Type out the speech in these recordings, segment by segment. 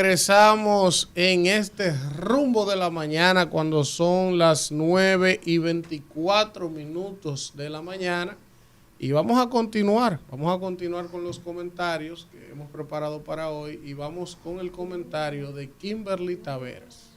Regresamos en este rumbo de la mañana cuando son las 9:24 de la mañana y vamos a continuar con los comentarios que hemos preparado para hoy y vamos con el comentario de Kimberly Taveras.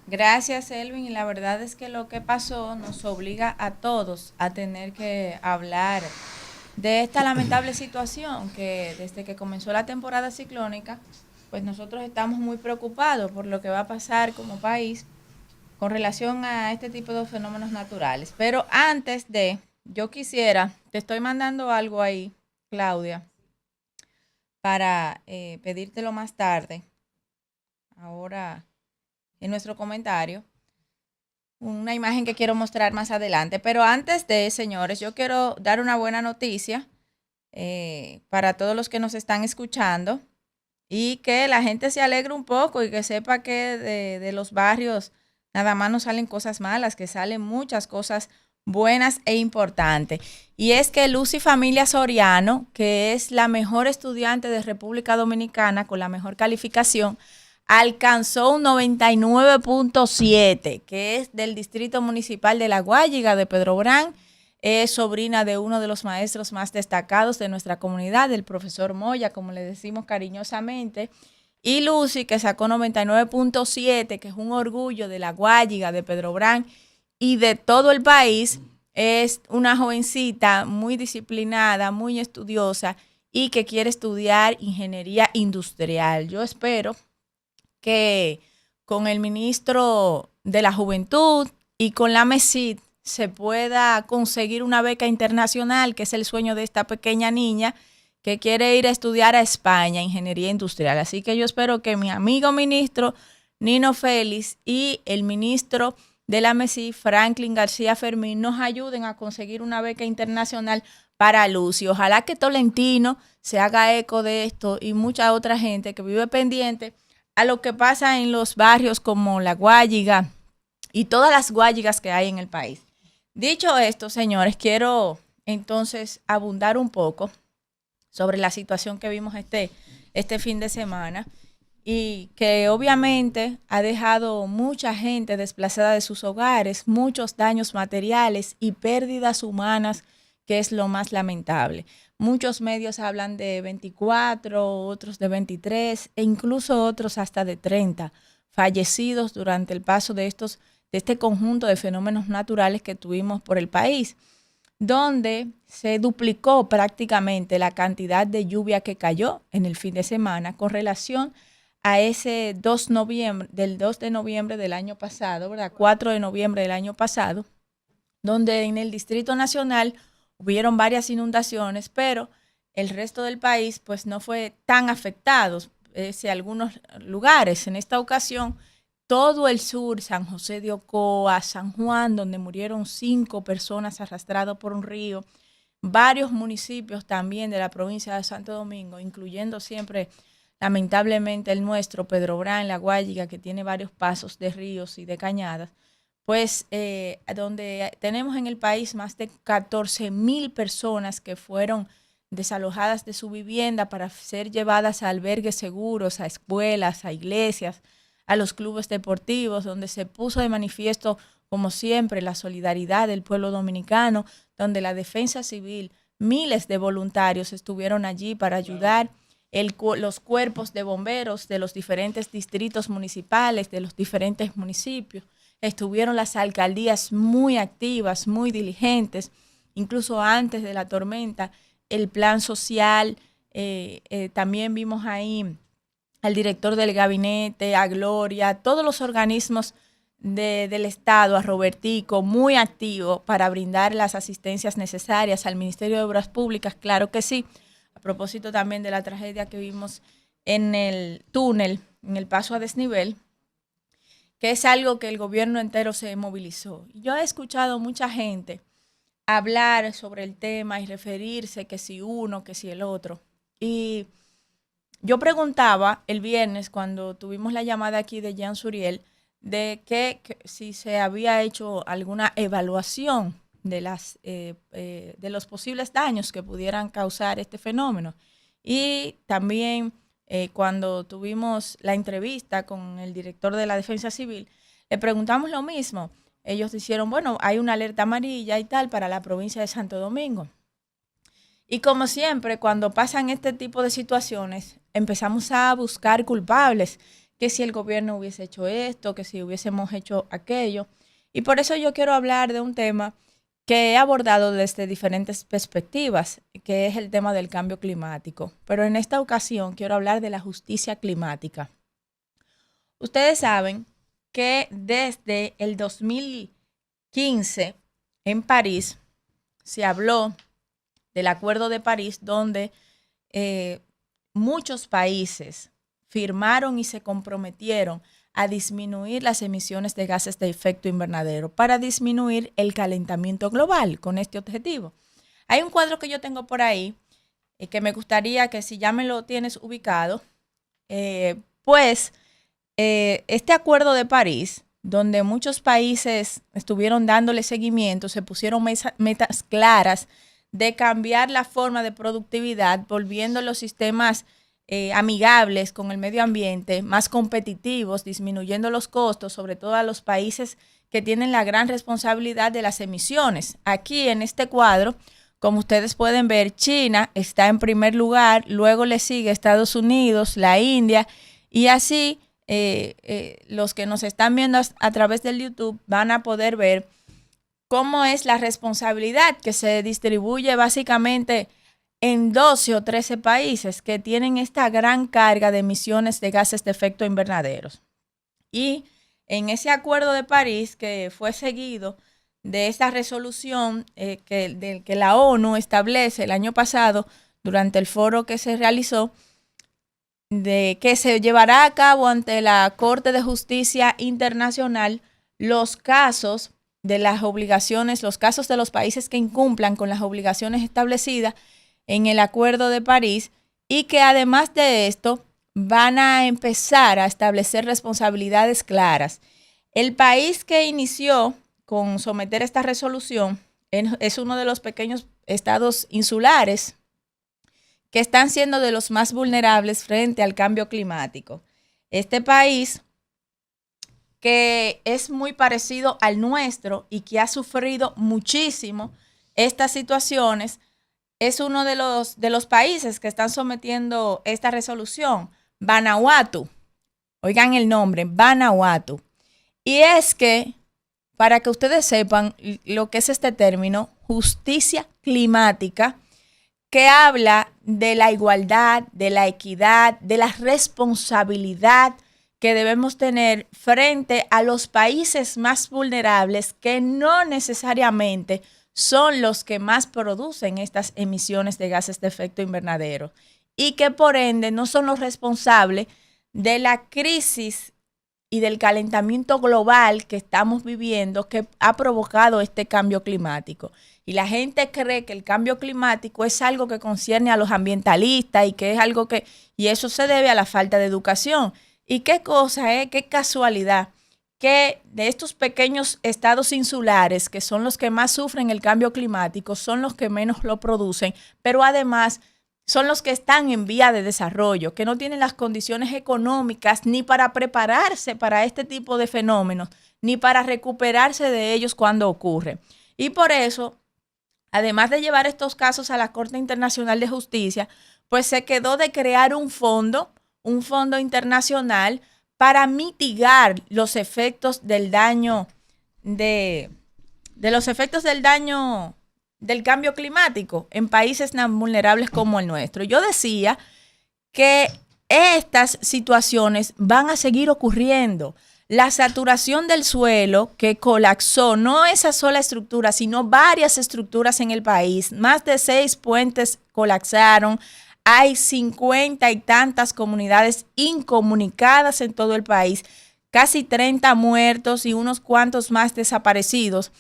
Gracias, Elvin. Y la verdad es que lo que pasó nos obliga a todos a tener que hablar de esta lamentable situación que desde que comenzó la temporada ciclónica, pues nosotros estamos muy preocupados por lo que va a pasar como país con relación a este tipo de fenómenos naturales. Pero antes de, yo quisiera, te estoy mandando algo ahí, Claudia, para pedírtelo más tarde, ahora en nuestro comentario, una imagen que quiero mostrar más adelante. Pero antes de, señores, yo quiero dar una buena noticia para todos los que nos están escuchando y que la gente se alegre un poco y que sepa que de los barrios nada más no salen cosas malas, que salen muchas cosas buenas e importantes. Y es que Lucy Familia Soriano, que es la mejor estudiante de República Dominicana con la mejor calificación, alcanzó un 99.7, que es del Distrito Municipal de La Guayiga de Pedro Brán. Es sobrina de uno de los maestros más destacados de nuestra comunidad, el profesor Moya, como le decimos cariñosamente. Y Lucy, que sacó 99.7, que es un orgullo de La Guayiga, de Pedro Brán y de todo el país, es una jovencita muy disciplinada, muy estudiosa y que quiere estudiar ingeniería industrial. Yo espero que con el ministro de la Juventud y con la MESID se pueda conseguir una beca internacional, que es el sueño de esta pequeña niña que quiere ir a estudiar a España, ingeniería industrial. Así que yo espero que mi amigo ministro Nino Félix y el ministro de la MESI, Franklin García Fermín, nos ayuden a conseguir una beca internacional para Lucy. Ojalá que Tolentino se haga eco de esto y mucha otra gente que vive pendiente a lo que pasa en los barrios como La Guayiga y todas las guayigas que hay en el país. Dicho esto, señores, quiero entonces abundar un poco sobre la situación que vimos este fin de semana y que obviamente ha dejado mucha gente desplazada de sus hogares, muchos daños materiales y pérdidas humanas, que es lo más lamentable. Muchos medios hablan de 24, otros de 23 e incluso otros hasta de 30 fallecidos durante el paso de este conjunto de fenómenos naturales que tuvimos por el país, donde se duplicó prácticamente la cantidad de lluvia que cayó en el fin de semana con relación a ese 2 de noviembre del año pasado, ¿verdad? 4 de noviembre del año pasado, donde en el Distrito Nacional hubieron varias inundaciones, pero el resto del país pues no fue tan afectado, si algunos lugares. En esta ocasión, todo el sur, San José de Ocoa, San Juan, donde murieron 5 personas arrastradas por un río, varios municipios también de la provincia de Santo Domingo, incluyendo siempre, lamentablemente, el nuestro, Pedro Brán, La Guayiga, que tiene varios pasos de ríos y de cañadas, pues donde tenemos en el país más de 14,000 personas que fueron desalojadas de su vivienda para ser llevadas a albergues seguros, a escuelas, a iglesias, a los clubes deportivos, donde se puso de manifiesto, como siempre, la solidaridad del pueblo dominicano, donde la defensa civil, miles de voluntarios estuvieron allí para ayudar, los cuerpos de bomberos de los diferentes distritos municipales, de los diferentes municipios. Estuvieron las alcaldías muy activas, muy diligentes, incluso antes de la tormenta, el plan social, también vimos ahí al director del gabinete, a Gloria, a todos los organismos del Estado, a Robertico, muy activo para brindar las asistencias necesarias al Ministerio de Obras Públicas, claro que sí. A propósito también de la tragedia que vimos en el túnel, en el paso a desnivel, que es algo que el gobierno entero se movilizó. Yo he escuchado mucha gente hablar sobre el tema y referirse que si uno, que si el otro. Y yo preguntaba el viernes cuando tuvimos la llamada aquí de Jean Suriel de que si se había hecho alguna evaluación de los posibles daños que pudieran causar este fenómeno. Y también cuando tuvimos la entrevista con el director de la Defensa Civil, le preguntamos lo mismo. Ellos dijeron, bueno, hay una alerta amarilla y tal para la provincia de Santo Domingo. Y como siempre, cuando pasan este tipo de situaciones, empezamos a buscar culpables, que si el gobierno hubiese hecho esto, que si hubiésemos hecho aquello. Y por eso yo quiero hablar de un tema que he abordado desde diferentes perspectivas, que es el tema del cambio climático. Pero en esta ocasión quiero hablar de la justicia climática. Ustedes saben que desde el 2015 en París se habló del Acuerdo de París, donde muchos países firmaron y se comprometieron a disminuir las emisiones de gases de efecto invernadero para disminuir el calentamiento global con este objetivo. Hay un cuadro que yo tengo por ahí que me gustaría que, si ya me lo tienes ubicado, este Acuerdo de París, donde muchos países estuvieron dándole seguimiento, se pusieron metas claras de cambiar la forma de productividad, volviendo los sistemas amigables con el medio ambiente, más competitivos, disminuyendo los costos, sobre todo a los países que tienen la gran responsabilidad de las emisiones. Aquí en este cuadro, como ustedes pueden ver, China está en primer lugar, luego le sigue Estados Unidos, la India, y así los que nos están viendo a través del YouTube van a poder ver cómo es la responsabilidad que se distribuye básicamente en 12 o 13 países que tienen esta gran carga de emisiones de gases de efecto invernadero. Y en ese Acuerdo de París, que fue seguido de esta resolución que la ONU establece el año pasado durante el foro que se realizó, de que se llevará a cabo ante la Corte de Justicia Internacional los casos de las obligaciones, los casos de los países que incumplan con las obligaciones establecidas en el Acuerdo de París, y que además de esto van a empezar a establecer responsabilidades claras. El país que inició con someter esta resolución es uno de los pequeños estados insulares que están siendo de los más vulnerables frente al cambio climático. Este país, que es muy parecido al nuestro y que ha sufrido muchísimo estas situaciones, es uno de los países que están sometiendo esta resolución, Vanuatu. Oigan el nombre, Vanuatu. Y es que, para que ustedes sepan lo que es este término, justicia climática, que habla de la igualdad, de la equidad, de la responsabilidad que debemos tener frente a los países más vulnerables, que no necesariamente son los que más producen estas emisiones de gases de efecto invernadero y que por ende no son los responsables de la crisis y del calentamiento global que estamos viviendo, que ha provocado este cambio climático. Y la gente cree que el cambio climático es algo que concierne a los ambientalistas y que es algo que, y eso se debe a la falta de educación. Y qué cosa, qué casualidad, que de estos pequeños estados insulares, que son los que más sufren el cambio climático, son los que menos lo producen, pero además son los que están en vía de desarrollo, que no tienen las condiciones económicas ni para prepararse para este tipo de fenómenos, ni para recuperarse de ellos cuando ocurre. Y por eso, además de llevar estos casos a la Corte Internacional de Justicia, pues se quedó de crear un fondo internacional para mitigar los efectos del daño de los efectos del daño del cambio climático en países tan vulnerables como el nuestro. Yo decía que estas situaciones van a seguir ocurriendo. La saturación del suelo que colapsó, no esa sola estructura, sino varias estructuras en el país. Más de 6 puentes colapsaron. Hay 50 y tantas comunidades incomunicadas en todo el país, casi 30 muertos y unos cuantos más desaparecidos.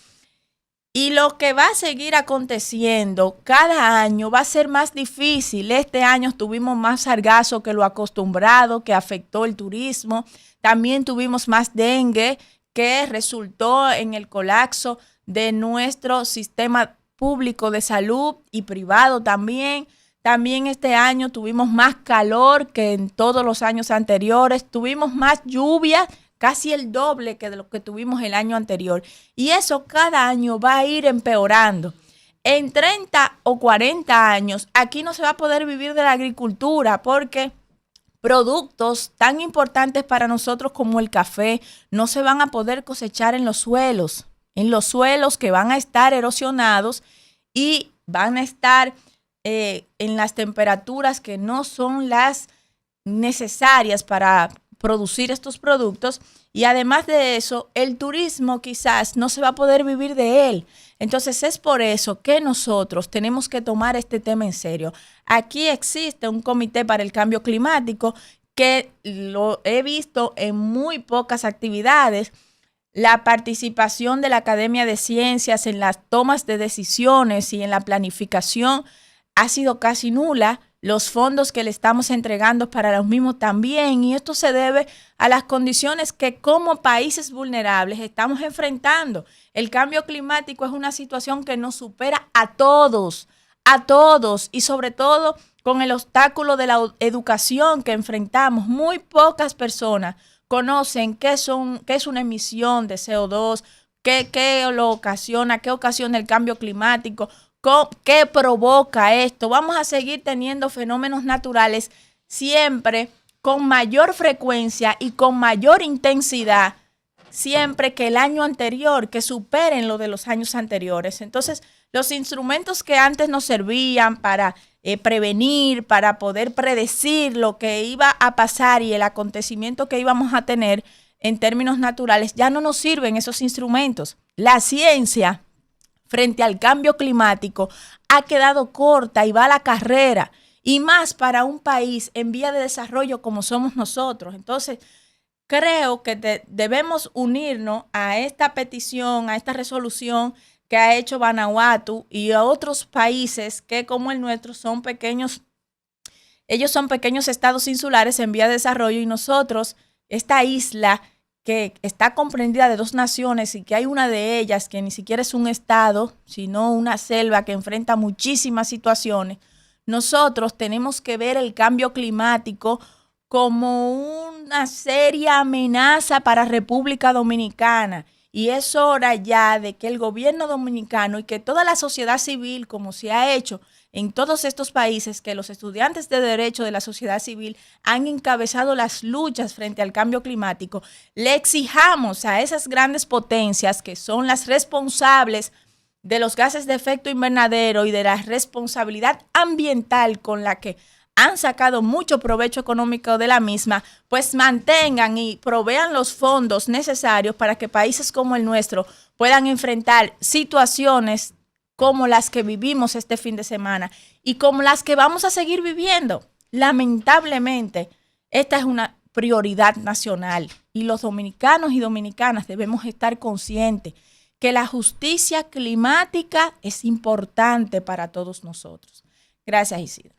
Y lo que va a seguir aconteciendo cada año va a ser más difícil. Este año tuvimos más sargazo que lo acostumbrado, que afectó el turismo. También tuvimos más dengue, que resultó en el colapso de nuestro sistema público de salud y privado también. También este año tuvimos más calor que en todos los años anteriores, tuvimos más lluvia, casi el doble que de lo que tuvimos el año anterior. Y eso cada año va a ir empeorando. En 30 o 40 años, aquí no se va a poder vivir de la agricultura porque productos tan importantes para nosotros como el café no se van a poder cosechar en los suelos que van a estar erosionados y van a estar en las temperaturas que no son las necesarias para producir estos productos. Y además de eso, el turismo quizás no se va a poder vivir de él. Entonces es por eso que nosotros tenemos que tomar este tema en serio. Aquí existe un comité para el cambio climático que lo he visto en muy pocas actividades. La participación de la Academia de Ciencias en las tomas de decisiones y en la planificación ha sido casi nula. Los fondos que le estamos entregando para los mismos también, y esto se debe a las condiciones que como países vulnerables estamos enfrentando. El cambio climático es una situación que nos supera a todos, y sobre todo con el obstáculo de la educación que enfrentamos. Muy pocas personas conocen qué es una emisión de CO2, qué lo ocasiona, qué ocasiona el cambio climático, ¿qué provoca esto? Vamos a seguir teniendo fenómenos naturales siempre con mayor frecuencia y con mayor intensidad, siempre que el año anterior, que superen lo de los años anteriores. Entonces, los instrumentos que antes nos servían para prevenir, para poder predecir lo que iba a pasar y el acontecimiento que íbamos a tener en términos naturales, ya no nos sirven esos instrumentos. La ciencia frente al cambio climático ha quedado corta y va a la carrera, y más para un país en vía de desarrollo como somos nosotros. Entonces, creo que debemos unirnos a esta petición, a esta resolución que ha hecho Vanuatu y a otros países que como el nuestro son pequeños. Ellos son pequeños estados insulares en vía de desarrollo, y nosotros, esta isla que está comprendida de dos naciones y que hay una de ellas que ni siquiera es un estado, sino una selva que enfrenta muchísimas situaciones, nosotros tenemos que ver el cambio climático como una seria amenaza para República Dominicana. Y es hora ya de que el gobierno dominicano y que toda la sociedad civil, como se ha hecho en todos estos países, que los estudiantes de derecho de la sociedad civil han encabezado las luchas frente al cambio climático, le exijamos a esas grandes potencias que son las responsables de los gases de efecto invernadero y de la responsabilidad ambiental con la que han sacado mucho provecho económico de la misma, pues mantengan y provean los fondos necesarios para que países como el nuestro puedan enfrentar situaciones como las que vivimos este fin de semana y como las que vamos a seguir viviendo. Lamentablemente, esta es una prioridad nacional y los dominicanos y dominicanas debemos estar conscientes que la justicia climática es importante para todos nosotros. Gracias, Isidro.